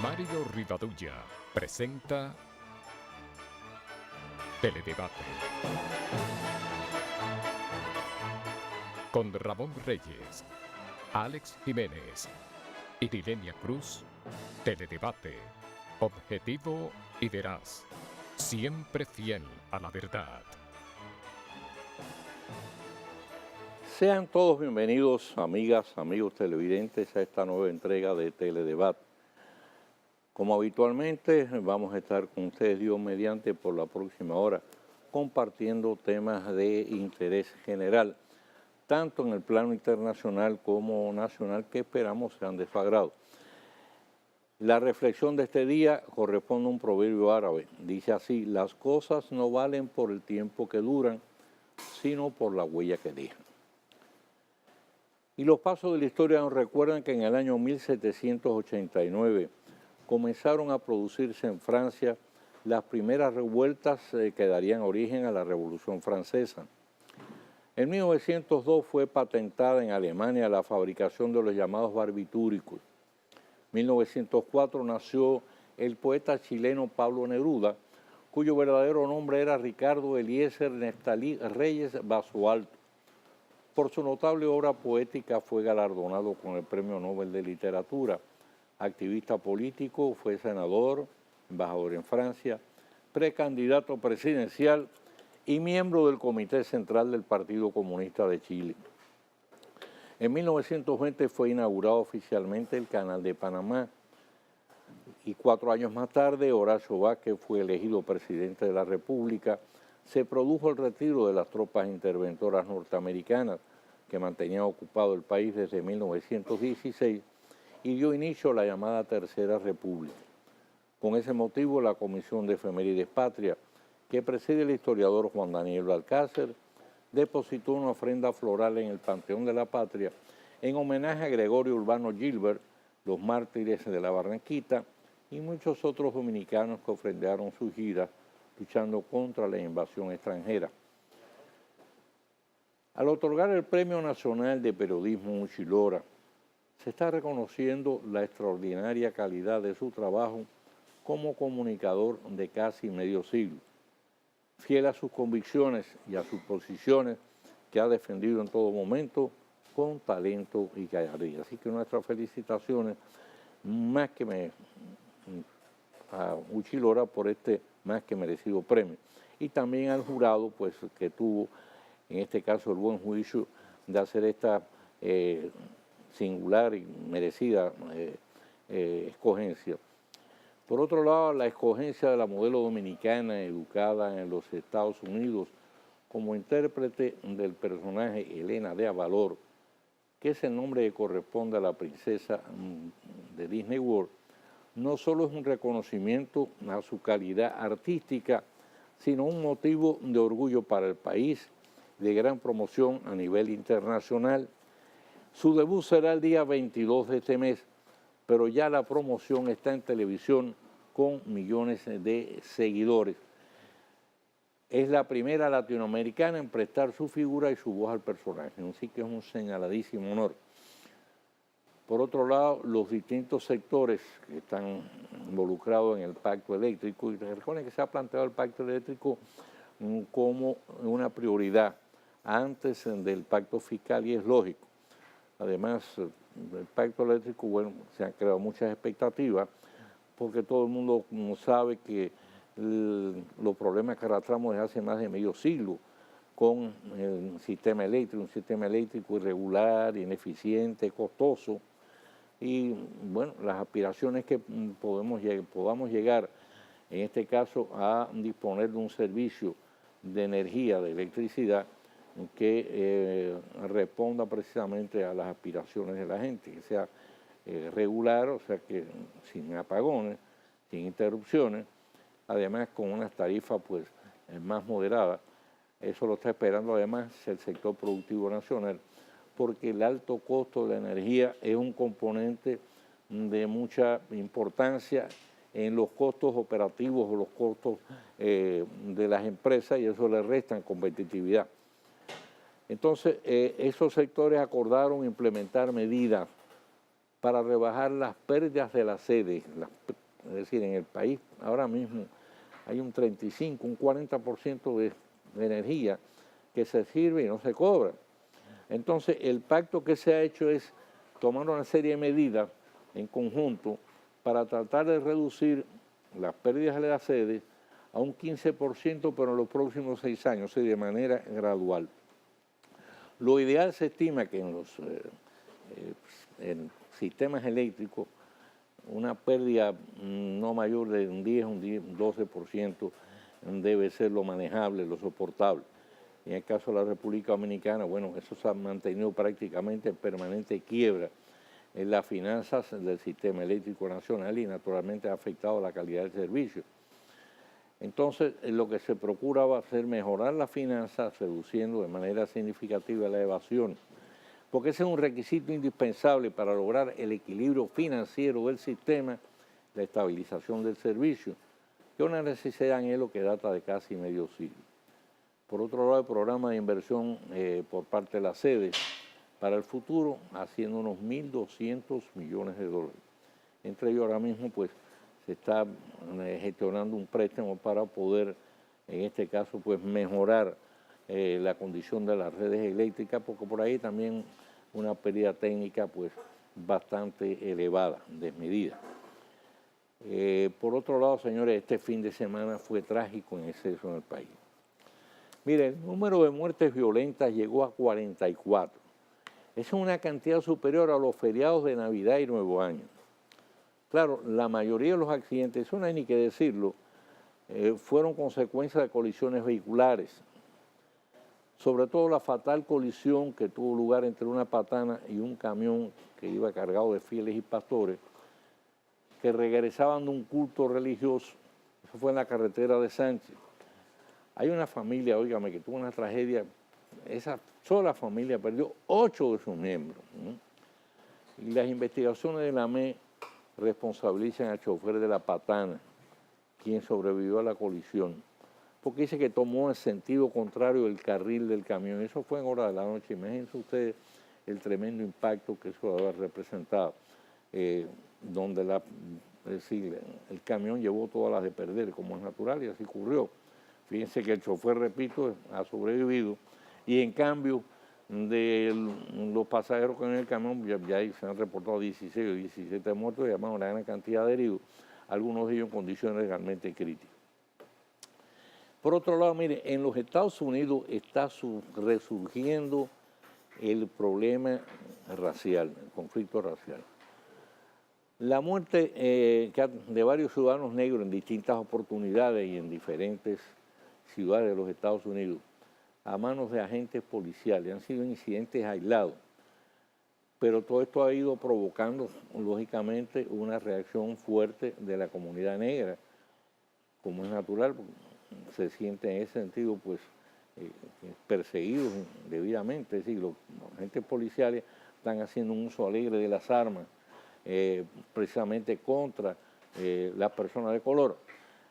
Mario Rivadulla presenta Teledebate con Ramón Reyes, Alex Jiménez y Dilenia Cruz. Teledebate, objetivo y veraz, siempre fiel a la verdad. Sean todos bienvenidos, amigas, amigos televidentes, a esta nueva entrega de Teledebate. Como habitualmente, vamos a estar con ustedes, Dios mediante, por la próxima hora, compartiendo temas de interés general, tanto en el plano internacional como nacional, que esperamos sean de su agrado. La reflexión de este día corresponde a un proverbio árabe. Dice así: las cosas no valen por el tiempo que duran, sino por la huella que dejan. Y los pasos de la historia nos recuerdan que en el año 1789 comenzaron a producirse en Francia las primeras revueltas que darían origen a la Revolución Francesa. En 1902 fue patentada en Alemania la fabricación de los llamados barbitúricos. En 1904 nació el poeta chileno Pablo Neruda, cuyo verdadero nombre era Ricardo Eliezer Neftalí Reyes Basualto. Por su notable obra poética fue galardonado con el Premio Nobel de Literatura. Activista político, fue senador, embajador en Francia, precandidato presidencial y miembro del Comité Central del Partido Comunista de Chile. En 1920 fue inaugurado oficialmente el Canal de Panamá y 4 años más tarde Horacio Vázquez fue elegido presidente de la República. Se produjo el retiro de las tropas interventoras norteamericanas que mantenían ocupado el país desde 1916 y dio inicio a la llamada Tercera República. Con ese motivo, la Comisión de Efemérides Patria, que preside el historiador Juan Daniel Balcácer, depositó una ofrenda floral en el Panteón de la Patria en homenaje a Gregorio Urbano Gilbert, los mártires de la Barranquita y muchos otros dominicanos que ofrendaron sus giras luchando contra la invasión extranjera. Al otorgar el Premio Nacional de Periodismo Uchi Lora, se está reconociendo la extraordinaria calidad de su trabajo como comunicador de casi medio siglo, fiel a sus convicciones y a sus posiciones que ha defendido en todo momento con talento y gallardía. Así que nuestras felicitaciones a Uchi Lora por este más que merecido premio. Y también al jurado, pues, que tuvo, en este caso, el buen juicio de hacer esta singular y merecida escogencia. Por otro lado, la escogencia de la modelo dominicana educada en los Estados Unidos como intérprete del personaje Elena de Avalor, que es el nombre que corresponde a la princesa de Disney World, no solo es un reconocimiento a su calidad artística, sino un motivo de orgullo para el país, de gran promoción a nivel internacional. Su debut será el día 22 de este mes, pero ya la promoción está en televisión con millones de seguidores. Es la primera latinoamericana en prestar su figura y su voz al personaje, así que es un señaladísimo honor. Por otro lado, los distintos sectores que están involucrados en el pacto eléctrico, y recuerden que se ha planteado el pacto eléctrico como una prioridad antes del pacto fiscal, y es lógico. Además, del pacto eléctrico, bueno, se han creado muchas expectativas, porque todo el mundo sabe que los problemas que arrastramos desde hace más de medio siglo con el sistema eléctrico, un sistema eléctrico irregular, ineficiente, costoso. Y bueno, las aspiraciones que podamos llegar, en este caso, a disponer de un servicio de energía, de electricidad, que responda precisamente a las aspiraciones de la gente, que sea regular, o sea, que sin apagones, sin interrupciones, además con unas tarifas pues más moderadas. Eso lo está esperando además el sector productivo nacional, porque el alto costo de la energía es un componente de mucha importancia en los costos operativos o los costos de las empresas, y eso le restan competitividad. Entonces, esos sectores acordaron implementar medidas para rebajar las pérdidas de la sede. Es decir, en el país ahora mismo hay un 35, un 40% de energía que se sirve y no se cobra. Entonces, el pacto que se ha hecho es tomar una serie de medidas en conjunto para tratar de reducir las pérdidas de la sede a un 15%, pero en los próximos 6 años, o sea, de manera gradual. Lo ideal se estima que en sistemas eléctricos una pérdida no mayor de un 10, un 12% debe ser lo manejable, lo soportable. En el caso de la República Dominicana, bueno, eso se ha mantenido prácticamente en permanente quiebra en las finanzas del sistema eléctrico nacional y naturalmente ha afectado la calidad del servicio. Entonces, lo que se procura va a ser mejorar las finanzas, reduciendo de manera significativa la evasión, porque ese es un requisito indispensable para lograr el equilibrio financiero del sistema, la estabilización del servicio, que es una necesidad en lo que data de casi medio siglo. Por otro lado, el programa de inversión por parte de la sede para el futuro, haciendo unos 1.200 millones de dólares. Entre ellos ahora mismo, pues, se está gestionando un préstamo para poder, en este caso, pues, mejorar la condición de las redes eléctricas, porque por ahí también una pérdida técnica, pues, bastante elevada, desmedida. Por otro lado, señores, este fin de semana fue trágico en exceso en el país. Mire, el número de muertes violentas llegó a 44. Esa es una cantidad superior a los feriados de Navidad y Nuevo Año. Claro, la mayoría de los accidentes, eso no hay ni que decirlo, fueron consecuencia de colisiones vehiculares. Sobre todo la fatal colisión que tuvo lugar entre una patana y un camión que iba cargado de fieles y pastores que regresaban de un culto religioso. Eso fue en la carretera de Sánchez. Hay una familia, óigame, que tuvo una tragedia. Esa sola familia perdió 8 de sus miembros. Y las investigaciones de la ME responsabilizan al chofer de la patana, quien sobrevivió a la colisión, porque dice que tomó el sentido contrario del carril del camión. Eso fue en horas de la noche. Imagínense ustedes el tremendo impacto que eso debe haber representado, donde es decir, el camión llevó todas las de perder, como es natural, y así ocurrió. Fíjense que el chofer, repito, ha sobrevivido, y en cambio de los pasajeros que en el camión ya se han reportado 16 o 17 muertos y además una gran cantidad de heridos, algunos de ellos en condiciones realmente críticas. Por otro lado, mire, en los Estados Unidos está resurgiendo el problema racial, el conflicto racial. La muerte de varios ciudadanos negros en distintas oportunidades y en diferentes ciudades de los Estados Unidos a manos de agentes policiales han sido incidentes aislados, pero todo esto ha ido provocando, lógicamente, una reacción fuerte de la comunidad negra, como es natural, se sienten en ese sentido, pues, perseguidos debidamente. Es decir, los agentes policiales están haciendo un uso alegre de las armas, precisamente contra las personas de color.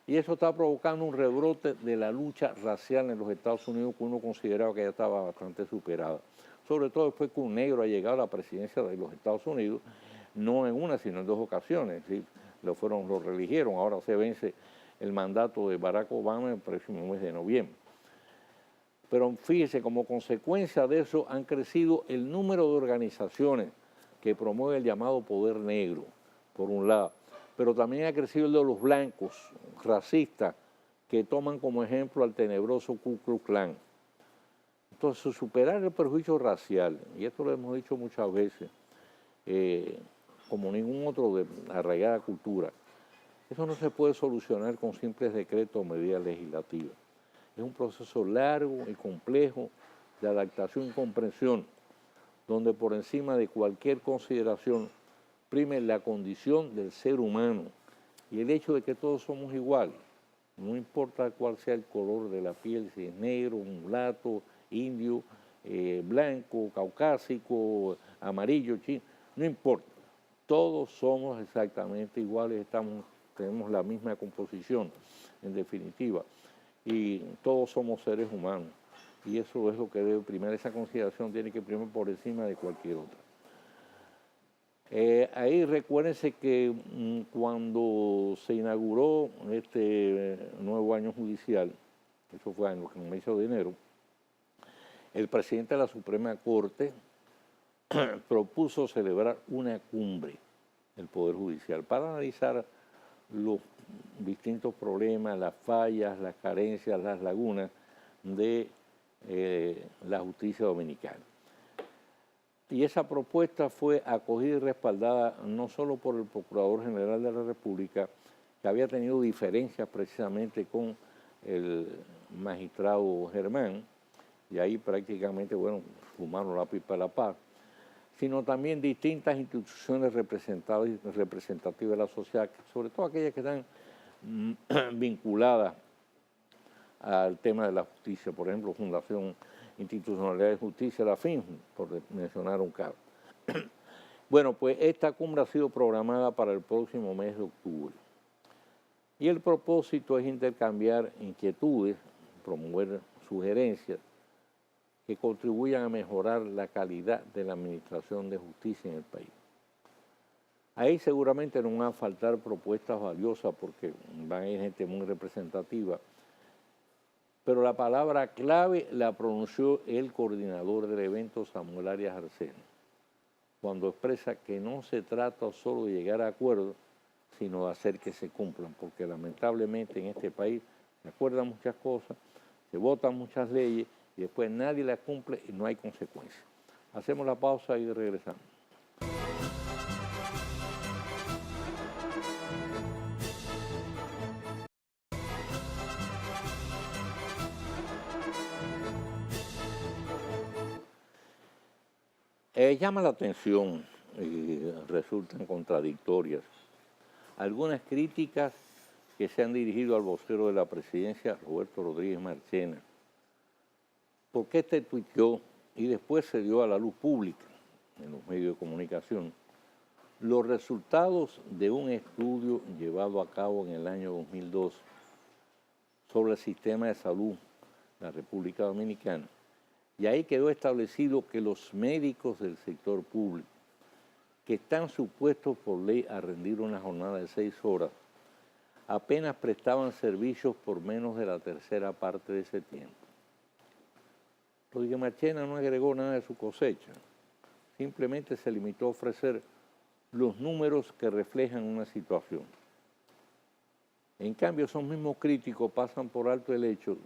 Y eso está provocando un rebrote de la lucha racial en los Estados Unidos que uno consideraba que ya estaba bastante superada. Sobre todo después que un negro ha llegado a la presidencia de los Estados Unidos, no en una, sino en 2 ocasiones. ¿Sí? Lo reeligieron, ahora se vence el mandato de Barack Obama el próximo mes de noviembre. Pero fíjese, como consecuencia de eso han crecido el número de organizaciones que promueven el llamado poder negro, por un lado, pero también ha crecido el de los blancos, racistas, que toman como ejemplo al tenebroso Ku Klux Klan. Entonces, superar el perjuicio racial, y esto lo hemos dicho muchas veces, como ningún otro de arraigada cultura, eso no se puede solucionar con simples decretos o medidas legislativas. Es un proceso largo y complejo de adaptación y comprensión, donde por encima de cualquier consideración prime la condición del ser humano y el hecho de que todos somos iguales. No importa cuál sea el color de la piel, si es negro, mulato, indio, blanco, caucásico, amarillo, chino, no importa. Todos somos exactamente iguales, tenemos la misma composición, en definitiva, y todos somos seres humanos. Y eso es lo que debe primar, esa consideración tiene que primar por encima de cualquier otra. Ahí recuérdense que cuando se inauguró este nuevo año judicial, eso fue en los meses de enero, el presidente de la Suprema Corte propuso celebrar una cumbre del Poder Judicial para analizar los distintos problemas, las fallas, las carencias, las lagunas de la justicia dominicana. Y esa propuesta fue acogida y respaldada no solo por el Procurador General de la República, que había tenido diferencias precisamente con el magistrado Germán, y ahí prácticamente, bueno, fumaron la pipa de la paz, sino también distintas instituciones representativas de la sociedad, sobre todo aquellas que están vinculadas al tema de la justicia, por ejemplo, Fundación Institucionalidad de Justicia, la FINJU, por mencionar un caso. Bueno, pues esta cumbre ha sido programada para el próximo mes de octubre. Y el propósito es intercambiar inquietudes, promover sugerencias que contribuyan a mejorar la calidad de la administración de justicia en el país. Ahí seguramente no van a faltar propuestas valiosas porque van a ir gente muy representativa, pero la palabra clave la pronunció el coordinador del evento, Samuel Arias Arcena, cuando expresa que no se trata solo de llegar a acuerdos, sino de hacer que se cumplan, porque lamentablemente en este país se acuerdan muchas cosas, se votan muchas leyes y después nadie las cumple y no hay consecuencias. Hacemos la pausa y regresamos. Llama la atención y resultan contradictorias algunas críticas que se han dirigido al vocero de la presidencia, Roberto Rodríguez Marchena, porque este tuiteó y después se dio a la luz pública en los medios de comunicación los resultados de un estudio llevado a cabo en el año 2002 sobre el sistema de salud de la República Dominicana. Y ahí quedó establecido que los médicos del sector público, que están supuestos por ley a rendir una jornada de 6 horas, apenas prestaban servicios por menos de la tercera parte de ese tiempo. Rodríguez Marchena no agregó nada de su cosecha, simplemente se limitó a ofrecer los números que reflejan una situación. En cambio, esos mismos críticos pasan por alto el hecho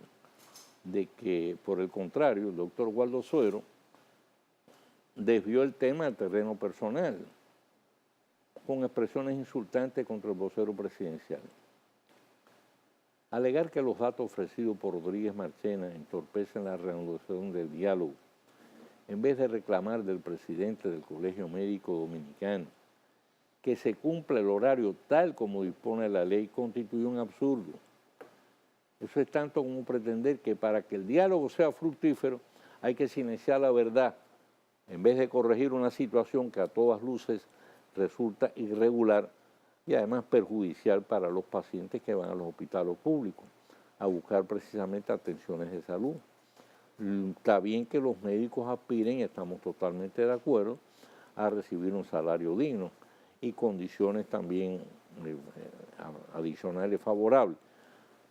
de que, por el contrario, el doctor Waldo Suero desvió el tema al terreno personal, con expresiones insultantes contra el vocero presidencial. Alegar que los datos ofrecidos por Rodríguez Marchena entorpecen la reanudación del diálogo, en vez de reclamar del presidente del Colegio Médico Dominicano que se cumpla el horario tal como dispone la ley, constituye un absurdo. Eso es tanto como pretender que para que el diálogo sea fructífero hay que silenciar la verdad, en vez de corregir una situación que a todas luces resulta irregular y además perjudicial para los pacientes que van a los hospitales públicos a buscar precisamente atenciones de salud. Está bien que los médicos aspiren, y estamos totalmente de acuerdo, a recibir un salario digno y condiciones también adicionales favorables,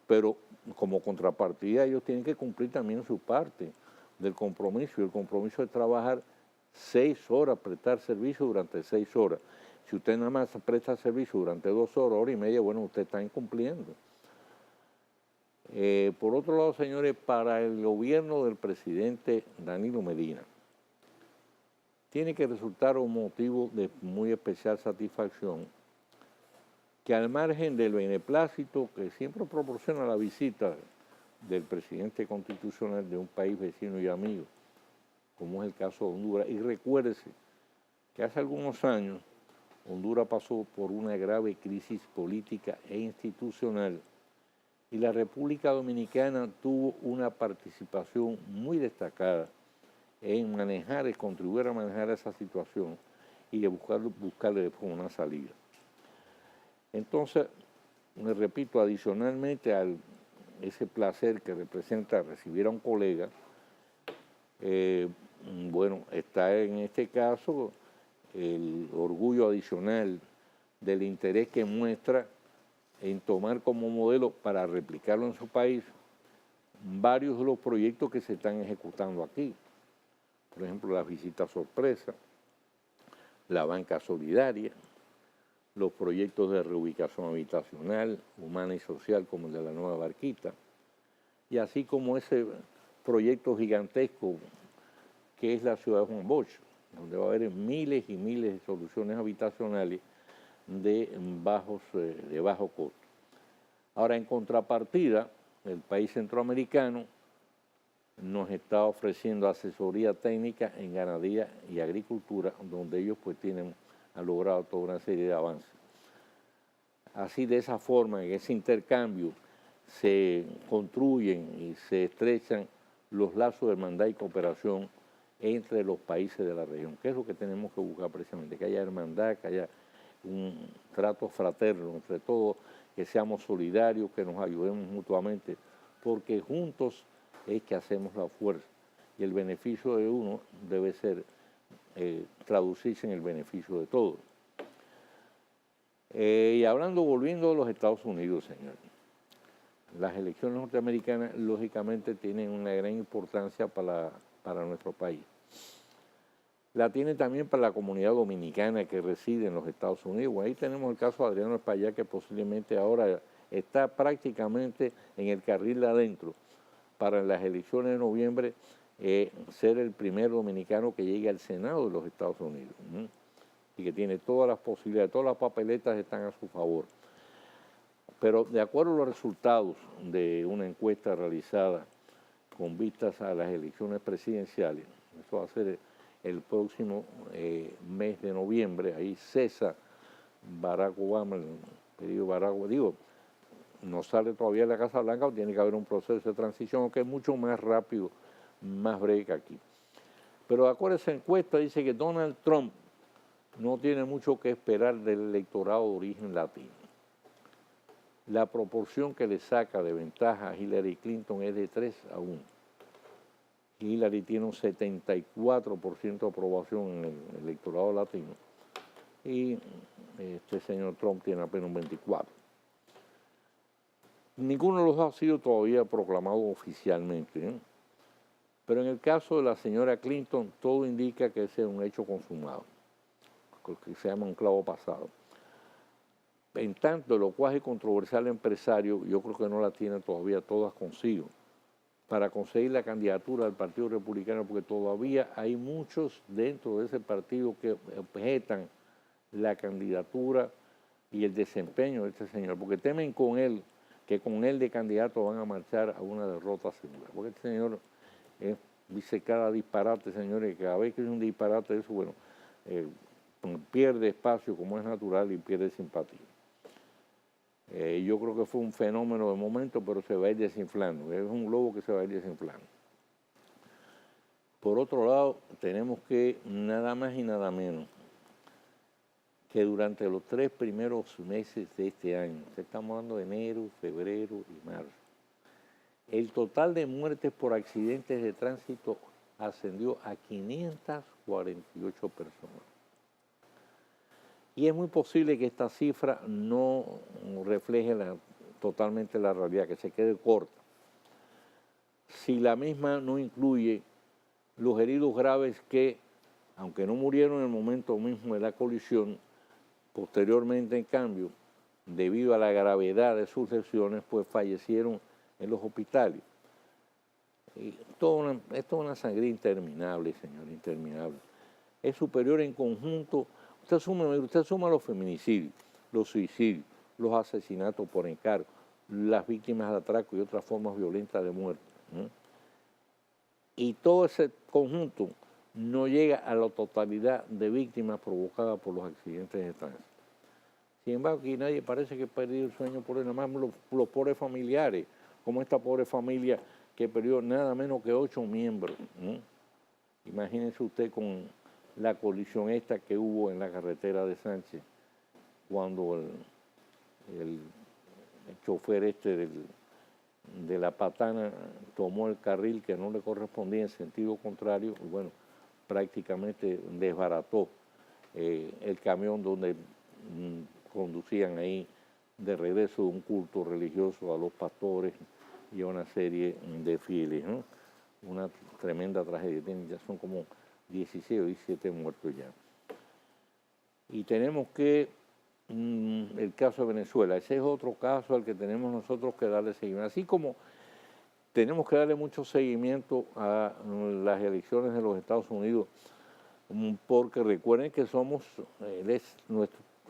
pero como contrapartida ellos tienen que cumplir también su parte del compromiso, y el compromiso es trabajar 6 horas, prestar servicio durante 6 horas. Si usted nada más presta servicio durante 2 horas, hora y media, bueno, usted está incumpliendo. Por otro lado, señores, para el gobierno del presidente Danilo Medina, tiene que resultar un motivo de muy especial satisfacción que, al margen del beneplácito que siempre proporciona la visita del presidente constitucional de un país vecino y amigo, como es el caso de Honduras, y recuérdese que hace algunos años Honduras pasó por una grave crisis política e institucional y la República Dominicana tuvo una participación muy destacada en manejar, contribuir a manejar esa situación y de buscarle una salida. Entonces, me repito, adicionalmente a ese placer que representa recibir a un colega, bueno, está en este caso el orgullo adicional del interés que muestra en tomar como modelo para replicarlo en su país varios de los proyectos que se están ejecutando aquí. Por ejemplo, la visita sorpresa, la banca solidaria, los proyectos de reubicación habitacional, humana y social como el de la Nueva Barquita, y así como ese proyecto gigantesco que es la ciudad de Juan Bosch, donde va a haber miles y miles de soluciones habitacionales de bajo costo. Ahora, en contrapartida, el país centroamericano nos está ofreciendo asesoría técnica en ganadería y agricultura, donde ellos pues han logrado toda una serie de avances. Así, de esa forma, en ese intercambio, se construyen y se estrechan los lazos de hermandad y cooperación entre los países de la región, que es lo que tenemos que buscar precisamente, que haya hermandad, que haya un trato fraterno entre todos, que seamos solidarios, que nos ayudemos mutuamente, porque juntos es que hacemos la fuerza y el beneficio de uno debe ser traducirse en el beneficio de todos. Y volviendo a los Estados Unidos, señores, las elecciones norteamericanas lógicamente tienen una gran importancia para nuestro país. La tiene también para la comunidad dominicana que reside en los Estados Unidos. Ahí tenemos el caso de Adriano Espaillá, que posiblemente ahora está prácticamente en el carril de adentro para las elecciones de noviembre ser el primer dominicano que llegue al Senado de los Estados Unidos. Y que tiene todas las posibilidades, todas las papeletas están a su favor. Pero de acuerdo a los resultados de una encuesta realizada con vistas a las elecciones presidenciales, eso va a ser el próximo mes de noviembre, ahí cesa Barack Obama, el periodo Barack Obama, digo, no sale todavía de la Casa Blanca, tiene que haber un proceso de transición que es mucho más rápido, más breve que aquí. Pero de acuerdo a esa encuesta dice que Donald Trump no tiene mucho que esperar del electorado de origen latino. La proporción que le saca de ventaja a Hillary Clinton es de 3-1. Hillary tiene un 74% de aprobación en el electorado latino y este señor Trump tiene apenas un 24%. Ninguno de los dos ha sido todavía proclamado oficialmente, pero en el caso de la señora Clinton todo indica que ese es un hecho consumado, que se llama un clavo pasado. En tanto, el locuaje controversial empresario, yo creo que no la tienen todavía todas consigo para conseguir la candidatura del Partido Republicano, porque todavía hay muchos dentro de ese partido que objetan la candidatura y el desempeño de este señor, porque temen con él, que con él de candidato van a marchar a una derrota segura. Porque este señor dice cada disparate, señores, que cada vez que es un disparate de eso, bueno, pierde espacio como es natural y pierde simpatía. Yo creo que fue un fenómeno de momento, pero se va a ir desinflando. Es un globo que se va a ir desinflando. Por otro lado, tenemos que nada más y nada menos que durante los 3 primeros meses de este año, estamos hablando de enero, febrero y marzo, el total de muertes por accidentes de tránsito ascendió a 548 personas. Y es muy posible que esta cifra no refleje totalmente la realidad, que se quede corta. Si la misma no incluye los heridos graves que, aunque no murieron en el momento mismo de la colisión, posteriormente, en cambio, debido a la gravedad de sus lesiones, pues fallecieron en los hospitales. Y esto es una sangría interminable, señor, interminable. Es superior en conjunto. Usted suma los feminicidios, los suicidios, los asesinatos por encargo, las víctimas de atraco y otras formas violentas de muerte. Y todo ese conjunto no llega a la totalidad de víctimas provocadas por los accidentes de tránsito. Sin embargo, aquí nadie parece que ha perdido el sueño por eso, nada más los pobres familiares, como esta pobre familia que perdió nada menos que 8 miembros. Imagínense usted con la colisión esta que hubo en la carretera de Sánchez, cuando el chofer de la patana tomó el carril que no le correspondía en sentido contrario, y bueno, prácticamente desbarató el camión donde conducían ahí de regreso de un culto religioso a los pastores y a una serie de fieles, ¿no? Una tremenda tragedia, ya son como 16 o 17 muertos ya. Y tenemos que, el caso de Venezuela, ese es otro caso al que tenemos nosotros que darle seguimiento, así como tenemos que darle mucho seguimiento a las elecciones de los Estados Unidos, porque recuerden que los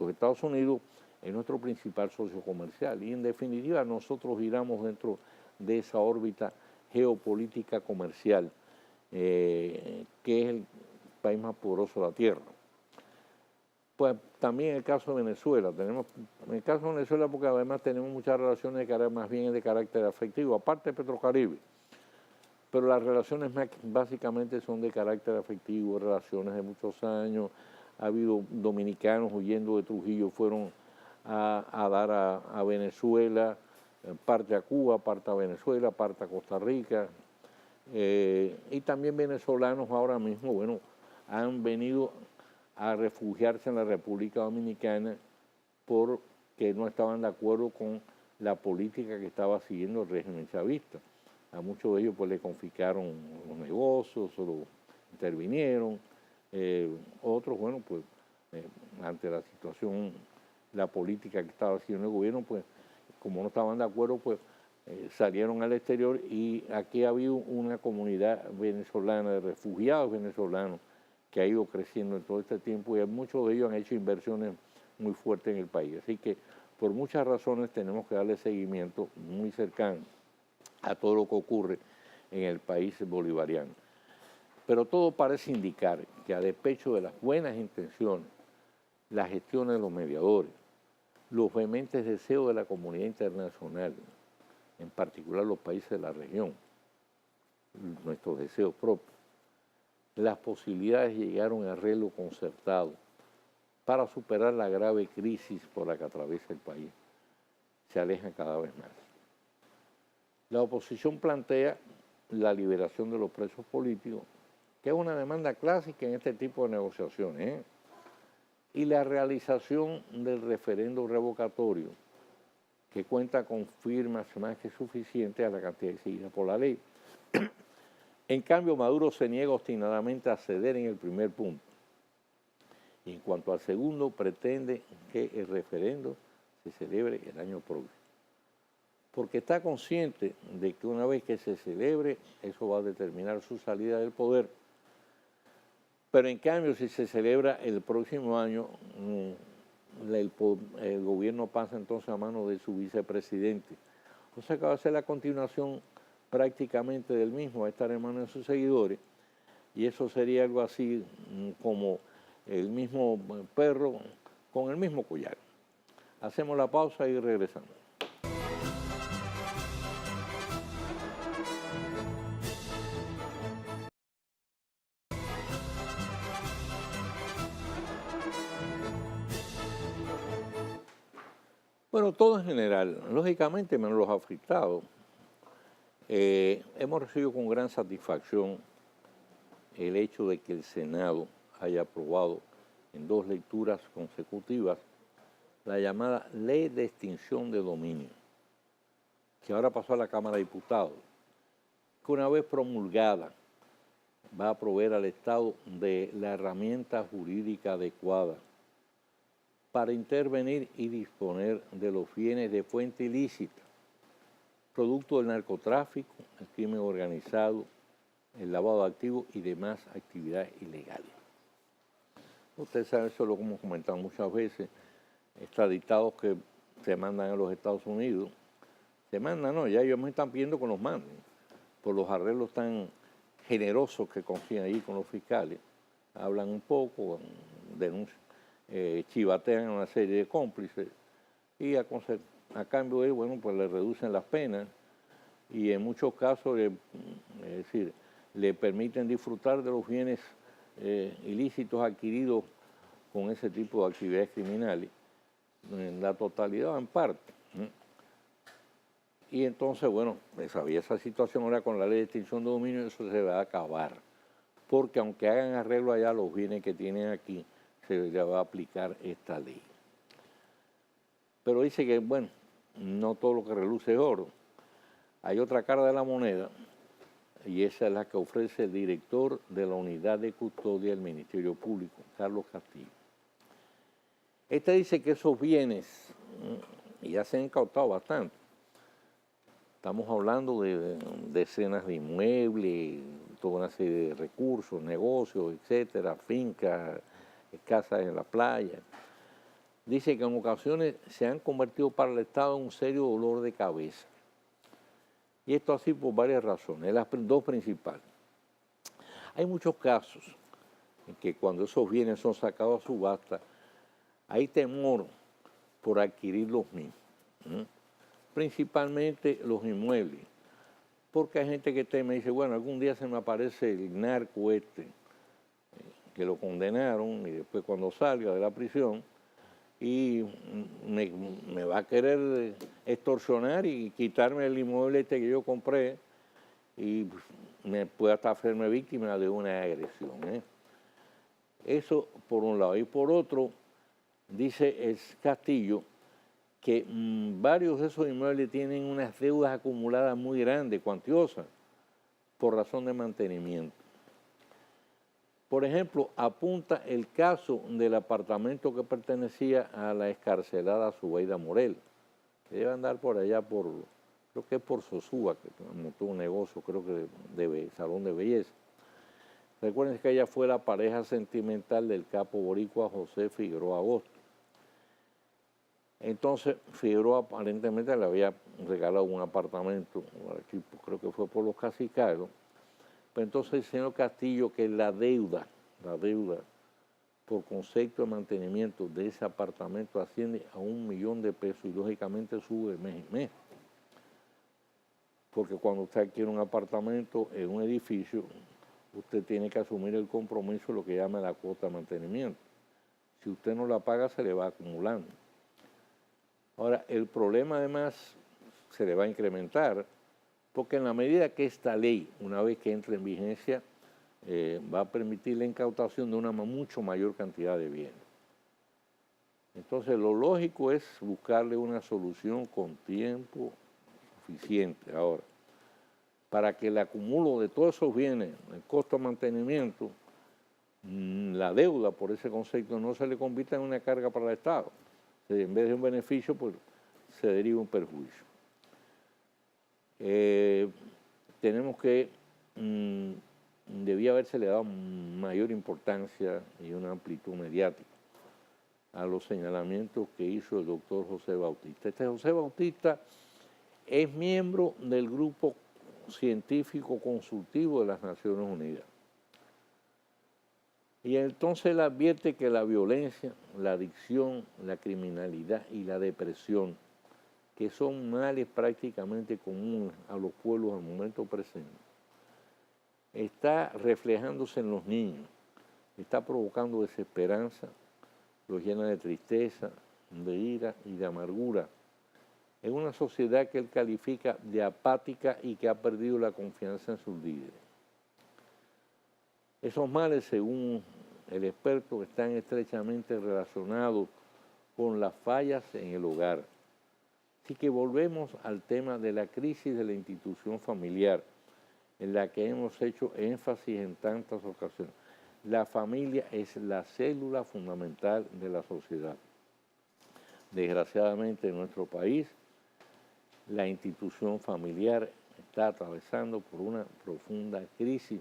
Estados Unidos es nuestro principal socio comercial y en definitiva nosotros giramos dentro de esa órbita geopolítica comercial que es el país más poderoso de la Tierra. Pues también en el caso de Venezuela, en el caso de Venezuela porque además tenemos muchas relaciones más bien de carácter afectivo, aparte de Petrocaribe, pero las relaciones básicamente son de carácter afectivo, relaciones de muchos años. Ha habido dominicanos huyendo de Trujillo, fueron a dar a Venezuela, parte a Cuba, parte a Venezuela, parte a Costa Rica, y también venezolanos ahora mismo, bueno, han venido a refugiarse en la República Dominicana porque no estaban de acuerdo con la política que estaba siguiendo el régimen chavista. A muchos de ellos pues le confiscaron los negocios, o lo intervinieron. Otros, bueno, pues ante la situación, la política que estaba haciendo el gobierno, pues como no estaban de acuerdo, pues salieron al exterior y aquí ha habido una comunidad venezolana, de refugiados venezolanos, que ha ido creciendo en todo este tiempo y muchos de ellos han hecho inversiones muy fuertes en el país. Así que por muchas razones tenemos que darle seguimiento muy cercano a todo lo que ocurre en el país bolivariano. Pero todo parece indicar que a despecho de las buenas intenciones, la gestión de los mediadores, los vehementes deseos de la comunidad internacional, en particular los países de la región, nuestros deseos propios, las posibilidades de llegar a un arreglo concertado para superar la grave crisis por la que atraviesa el país se alejan cada vez más. La oposición plantea la liberación de los presos políticos, que es una demanda clásica en este tipo de negociaciones, y la realización del referendo revocatorio, que cuenta con firmas más que suficientes a la cantidad exigida por la ley. En cambio, Maduro se niega obstinadamente a ceder en el primer punto. Y en cuanto al segundo, pretende que el referendo se celebre el año próximo. Porque está consciente de que una vez que se celebre, eso va a determinar su salida del poder. Pero en cambio, si se celebra el próximo año, el gobierno pasa entonces a manos de su vicepresidente. O sea que va a ser la continuación prácticamente del mismo, va a estar en manos de sus seguidores, y eso sería algo así como el mismo perro con el mismo collar. Hacemos la pausa y regresamos. Bueno, todo en general, lógicamente menos los afectados. Hemos recibido con gran satisfacción el hecho de que el Senado haya aprobado en 2 lecturas consecutivas la llamada Ley de Extinción de Dominio, que ahora pasó a la Cámara de Diputados, que una vez promulgada va a proveer al Estado de la herramienta jurídica adecuada para intervenir y disponer de los bienes de fuente ilícita, producto del narcotráfico, el crimen organizado, el lavado de activos y demás actividades ilegales. Ustedes saben, eso lo hemos comentado muchas veces, extraditados que se mandan a los Estados Unidos, se mandan, no, ya ellos me están pidiendo que los manden, por los arreglos tan generosos que consiguen ahí con los fiscales, hablan un poco, denuncian, chivatean a una serie de cómplices y a cambio de, bueno, pues le reducen las penas y en muchos casos, es decir, le permiten disfrutar de los bienes ilícitos adquiridos con ese tipo de actividades criminales, en la totalidad o en parte. Y entonces, bueno, había esa situación ahora con la ley de extinción de dominio, eso se va a acabar, porque aunque hagan arreglo allá, los bienes que tienen aquí se le va a aplicar esta ley. Pero dice que, bueno, no todo lo que reluce es oro. Hay otra cara de la moneda, y esa es la que ofrece el director de la Unidad de Custodia del Ministerio Público, Carlos Castillo. Este dice que esos bienes, y ya se han incautado bastante, estamos hablando de decenas de inmuebles, toda una serie de recursos, negocios, etcétera, fincas, casas en la playa. Dice que en ocasiones se han convertido para el Estado en un serio dolor de cabeza. Y esto así por varias razones, las dos principales. Hay muchos casos en que cuando esos bienes son sacados a subasta, hay temor por adquirir los mismos, principalmente los inmuebles, porque hay gente que teme y dice, bueno, algún día se me aparece el narco que lo condenaron y después cuando salga de la prisión y me va a querer extorsionar y quitarme el inmueble que yo compré y me puede hasta hacerme víctima de una agresión. Eso por un lado. Y por otro, dice el Castillo que varios de esos inmuebles tienen unas deudas acumuladas muy grandes, cuantiosas, por razón de mantenimiento. Por ejemplo, apunta el caso del apartamento que pertenecía a la excarcelada Zubeida Morel, que debe andar por allá creo que es por Sosúa, que montó un negocio, creo que de salón de belleza. Recuerden que ella fue la pareja sentimental del capo boricua José Figueroa Agosto. Entonces, Figueroa aparentemente le había regalado un apartamento, creo que fue por los Cacicayos. Pero entonces el señor Castillo que la deuda por concepto de mantenimiento de ese apartamento asciende a $1.000.000 y lógicamente sube mes y mes. Porque cuando usted adquiere un apartamento en un edificio, usted tiene que asumir el compromiso de lo que llama la cuota de mantenimiento. Si usted no la paga, se le va acumulando. Ahora, el problema además se le va a incrementar porque en la medida que esta ley, una vez que entre en vigencia, va a permitir la incautación de una mucho mayor cantidad de bienes. Entonces, lo lógico es buscarle una solución con tiempo suficiente ahora, para que el acumulo de todos esos bienes, el costo de mantenimiento, la deuda por ese concepto no se le convierta en una carga para el Estado. En vez de un beneficio, pues se deriva un perjuicio. Tenemos que, debía haberse le dado mayor importancia y una amplitud mediática a los señalamientos que hizo el doctor José Bautista. Este José Bautista es miembro del Grupo Científico Consultivo de las Naciones Unidas. Y entonces él advierte que la violencia, la adicción, la criminalidad y la depresión, que son males prácticamente comunes a los pueblos al momento presente, está reflejándose en los niños, está provocando desesperanza, los llena de tristeza, de ira y de amargura. Es una sociedad que él califica de apática y que ha perdido la confianza en sus líderes. Esos males, según el experto, están estrechamente relacionados con las fallas en el hogar. Así que volvemos al tema de la crisis de la institución familiar, en la que hemos hecho énfasis en tantas ocasiones. La familia es la célula fundamental de la sociedad. Desgraciadamente en nuestro país, la institución familiar está atravesando por una profunda crisis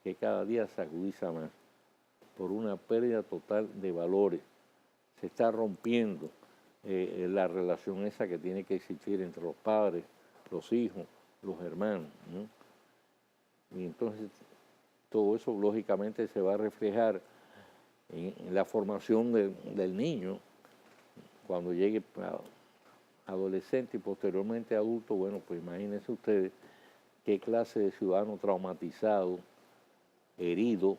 que cada día se agudiza más, por una pérdida total de valores. Se está rompiendo la relación esa que tiene que existir entre los padres, los hijos, los hermanos, ¿no? Y entonces todo eso lógicamente se va a reflejar en la formación del niño cuando llegue a adolescente y posteriormente adulto. Bueno, pues imagínense ustedes qué clase de ciudadano traumatizado, herido,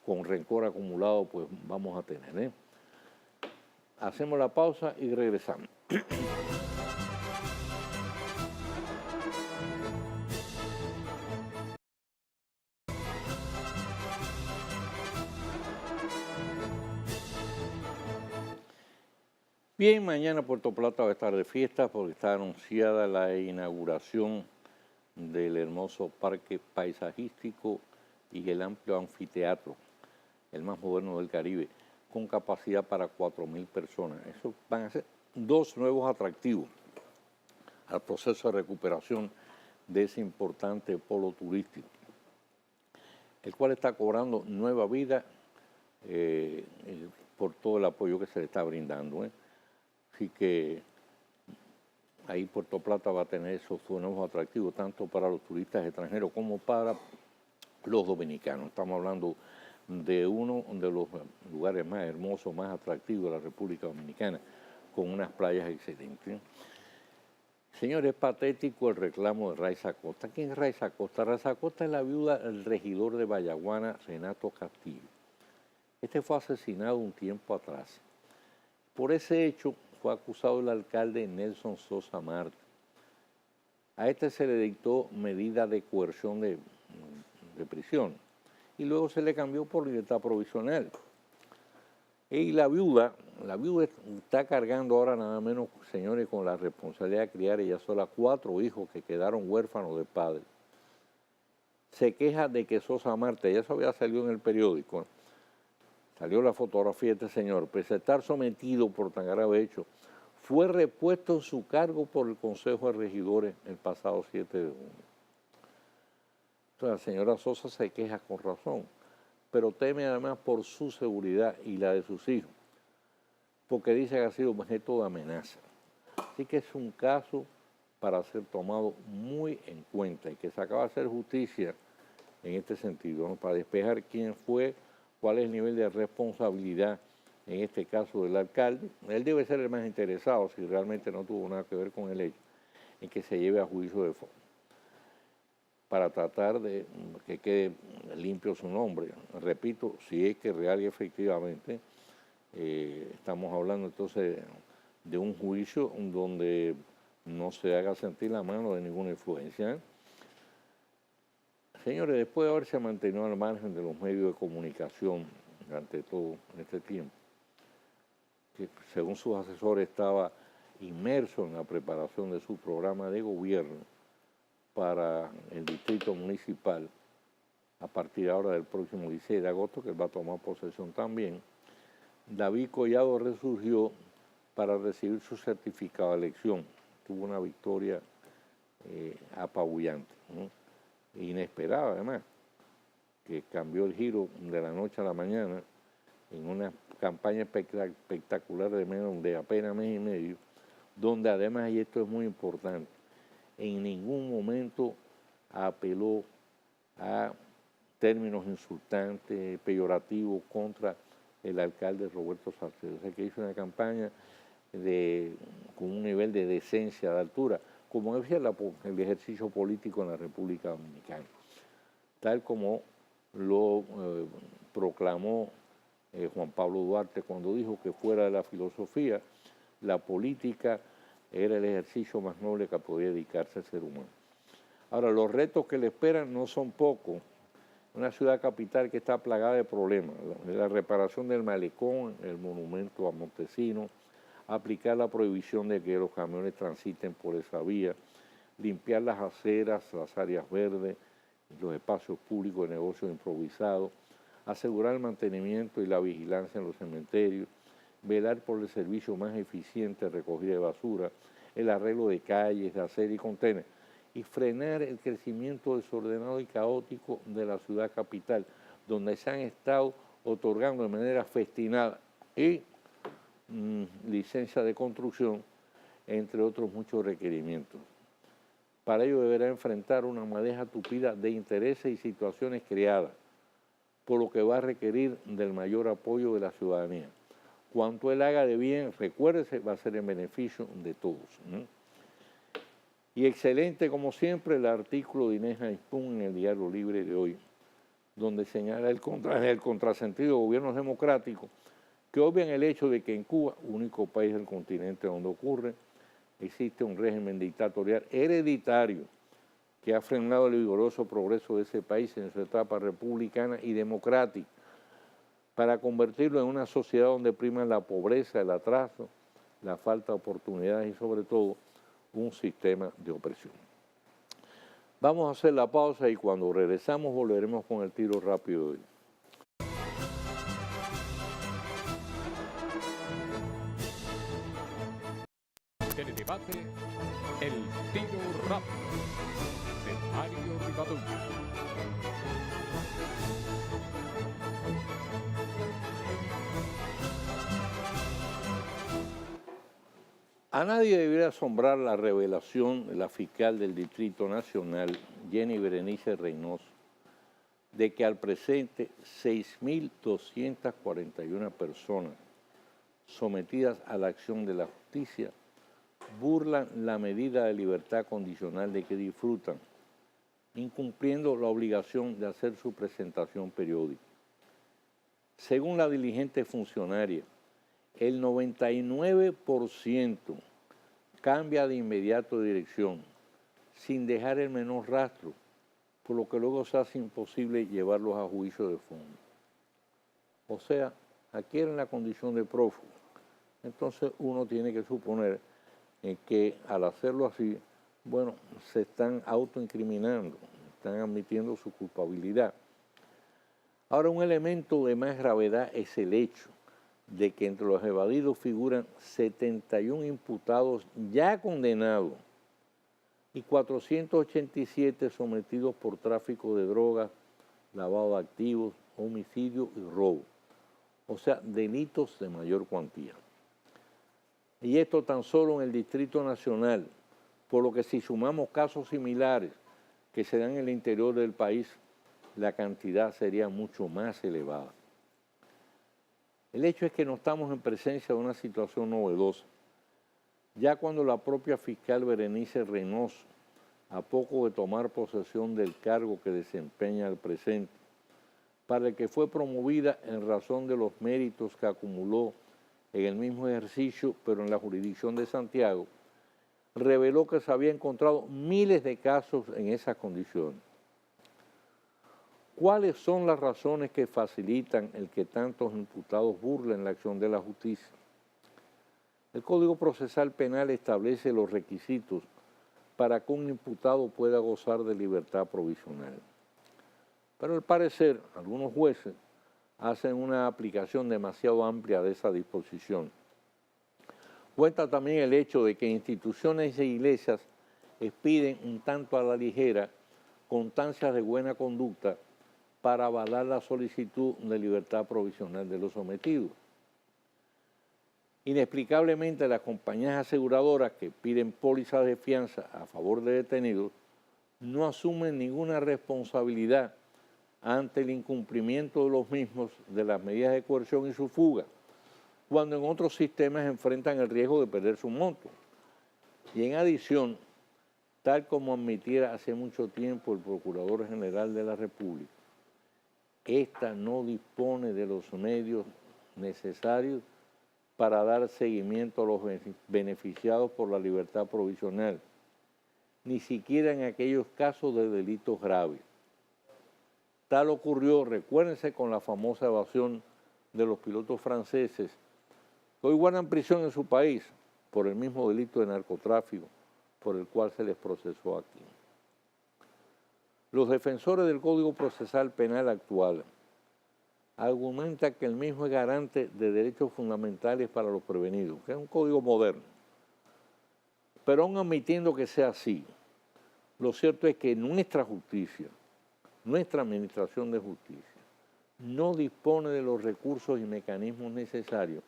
con rencor acumulado, pues vamos a tener. Hacemos la pausa y regresamos. Bien, mañana Puerto Plata va a estar de fiesta porque está anunciada la inauguración del hermoso parque paisajístico y el amplio anfiteatro, el más moderno del Caribe, con capacidad para 4.000 personas. Eso van a ser dos nuevos atractivos al proceso de recuperación de ese importante polo turístico, el cual está cobrando nueva vida por todo el apoyo que se le está brindando. Así que ahí Puerto Plata va a tener esos nuevos atractivos, tanto para los turistas extranjeros como para los dominicanos. Estamos hablando de uno de los lugares más hermosos, más atractivos de la República Dominicana, con unas playas excelentes. Señores, es patético el reclamo de Raiza Acosta. ¿Quién es Raiza Acosta? Raiza Acosta es la viuda del regidor de Vallaguana, Renato Castillo. Este fue asesinado un tiempo atrás. Por ese hecho fue acusado el alcalde Nelson Sosa Marte. A este se le dictó medida de coerción de prisión y luego se le cambió por libertad provisional. Y la viuda está cargando ahora nada menos, señores, con la responsabilidad de criar ella sola 4 hijos que quedaron huérfanos de padre. Se queja de que Sosa Marte, ya eso había salido en el periódico, salió la fotografía de este señor, pese a estar sometido por tan grave hecho, fue repuesto en su cargo por el Consejo de Regidores el pasado 7 de junio. Entonces, la señora Sosa se queja con razón, pero teme además por su seguridad y la de sus hijos, porque dice que ha sido objeto de amenaza. Así que es un caso para ser tomado muy en cuenta y que se acaba de hacer justicia en este sentido, ¿no? Para despejar quién fue, cuál es el nivel de responsabilidad en este caso del alcalde. Él debe ser el más interesado, si realmente no tuvo nada que ver con el hecho, en que se lleve a juicio de fondo, para tratar de que quede limpio su nombre. Repito, si es que real y efectivamente estamos hablando entonces de un juicio donde no se haga sentir la mano de ninguna influencia. Señores, después de haberse mantenido al margen de los medios de comunicación durante todo este tiempo, que según sus asesores estaba inmerso en la preparación de su programa de gobierno para el distrito municipal, a partir ahora del próximo 16 de agosto, que él va a tomar posesión también, David Collado resurgió para recibir su certificado de elección. Tuvo una victoria apabullante, ¿no? Inesperada además, que cambió el giro de la noche a la mañana en una campaña espectacular de apenas mes y medio, donde además, y esto es muy importante, en ningún momento apeló a términos insultantes, peyorativos contra el alcalde Roberto Salcedo. O sea, que hizo una campaña con un nivel de decencia, de altura, como decía el ejercicio político en la República Dominicana, tal como lo proclamó Juan Pablo Duarte cuando dijo que fuera de la filosofía, la política era el ejercicio más noble que podía dedicarse al ser humano. Ahora, los retos que le esperan no son pocos. Una ciudad capital que está plagada de problemas, la reparación del malecón, el monumento a Montesinos, aplicar la prohibición de que los camiones transiten por esa vía, limpiar las aceras, las áreas verdes, los espacios públicos de negocios improvisados, asegurar el mantenimiento y la vigilancia en los cementerios, velar por el servicio más eficiente de recogida de basura, el arreglo de calles, de aceras y contenes, y frenar el crecimiento desordenado y caótico de la ciudad capital, donde se han estado otorgando de manera festinada y licencia de construcción, entre otros muchos requerimientos. Para ello deberá enfrentar una madeja tupida de intereses y situaciones creadas, por lo que va a requerir del mayor apoyo de la ciudadanía. Cuanto él haga de bien, recuérdese, va a ser en beneficio de todos, ¿no? Y excelente, como siempre, el artículo de Inés Aispun en el Diario Libre de hoy, donde señala el contrasentido de gobiernos democráticos que obvian el hecho de que en Cuba, único país del continente donde ocurre, existe un régimen dictatorial hereditario que ha frenado el vigoroso progreso de ese país en su etapa republicana y democrática, para convertirlo en una sociedad donde priman la pobreza, el atraso, la falta de oportunidades y sobre todo un sistema de opresión. Vamos a hacer la pausa y cuando regresamos volveremos con el tiro rápido de hoy. Teledebate, el tiro rápido de Mario Rivadavia. A nadie debería asombrar la revelación de la fiscal del Distrito Nacional, Jenny Berenice Reynoso, de que al presente 6.241 personas sometidas a la acción de la justicia burlan la medida de libertad condicional de que disfrutan, incumpliendo la obligación de hacer su presentación periódica. Según la diligente funcionaria, el 99% cambia de inmediato de dirección, sin dejar el menor rastro, por lo que luego se hace imposible llevarlos a juicio de fondo. O sea, adquieren la condición de prófugo. Entonces uno tiene que suponer que al hacerlo así, bueno, se están autoincriminando, están admitiendo su culpabilidad. Ahora, un elemento de más gravedad es el hecho de que entre los evadidos figuran 71 imputados ya condenados y 487 sometidos por tráfico de drogas, lavado de activos, homicidio y robo. O sea, delitos de mayor cuantía. Y esto tan solo en el Distrito Nacional, por lo que si sumamos casos similares que se dan en el interior del país, la cantidad sería mucho más elevada. El hecho es que no estamos en presencia de una situación novedosa. Ya cuando la propia fiscal Berenice Reynoso, a poco de tomar posesión del cargo que desempeña al presente, para el que fue promovida en razón de los méritos que acumuló en el mismo ejercicio, pero en la jurisdicción de Santiago, reveló que se había encontrado miles de casos en esas condiciones. ¿Cuáles son las razones que facilitan el que tantos imputados burlen la acción de la justicia? El Código Procesal Penal establece los requisitos para que un imputado pueda gozar de libertad provisional. Pero al parecer, algunos jueces hacen una aplicación demasiado amplia de esa disposición. Cuenta también el hecho de que instituciones e iglesias expiden un tanto a la ligera constancias de buena conducta para avalar la solicitud de libertad provisional de los sometidos. Inexplicablemente, las compañías aseguradoras que piden pólizas de fianza a favor de detenidos no asumen ninguna responsabilidad ante el incumplimiento de los mismos de las medidas de coerción y su fuga, cuando en otros sistemas enfrentan el riesgo de perder su monto. Y en adición, tal como admitiera hace mucho tiempo el Procurador General de la República, esta no dispone de los medios necesarios para dar seguimiento a los beneficiados por la libertad provisional, ni siquiera en aquellos casos de delitos graves. Tal ocurrió, recuérdense, con la famosa evasión de los pilotos franceses, que hoy guardan prisión en su país por el mismo delito de narcotráfico por el cual se les procesó aquí. Los defensores del Código Procesal Penal actual argumentan que el mismo es garante de derechos fundamentales para los prevenidos, que es un código moderno. Pero aún admitiendo que sea así, lo cierto es que nuestra justicia, nuestra administración de justicia, no dispone de los recursos y mecanismos necesarios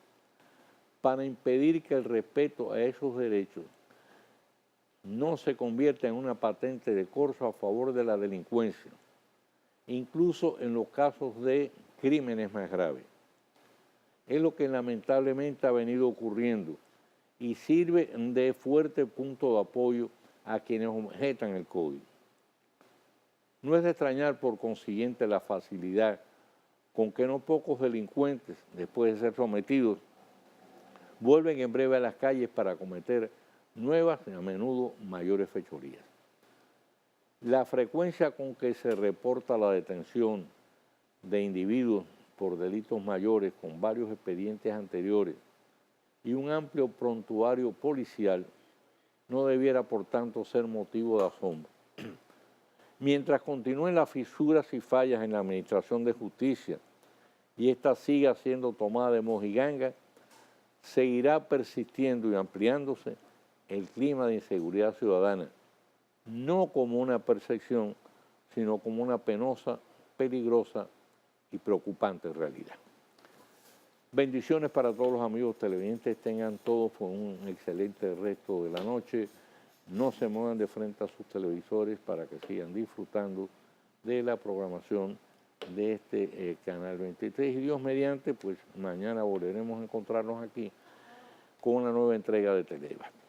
para impedir que el respeto a esos derechos no se convierta en una patente de corso a favor de la delincuencia, incluso en los casos de crímenes más graves. Es lo que lamentablemente ha venido ocurriendo y sirve de fuerte punto de apoyo a quienes objetan el código. No es de extrañar, por consiguiente, la facilidad con que no pocos delincuentes, después de ser sometidos, vuelven en breve a las calles para cometer nuevas y a menudo mayores fechorías. La frecuencia con que se reporta la detención de individuos por delitos mayores con varios expedientes anteriores y un amplio prontuario policial no debiera, por tanto, ser motivo de asombro. Mientras continúen las fisuras y fallas en la administración de justicia y ésta siga siendo tomada de mojiganga, seguirá persistiendo y ampliándose el clima de inseguridad ciudadana, no como una percepción, sino como una penosa, peligrosa y preocupante realidad. Bendiciones para todos los amigos televidentes, tengan todos un excelente resto de la noche, no se muevan de frente a sus televisores para que sigan disfrutando de la programación de este Canal 23 y Dios mediante, pues mañana volveremos a encontrarnos aquí con una nueva entrega de Teledebat.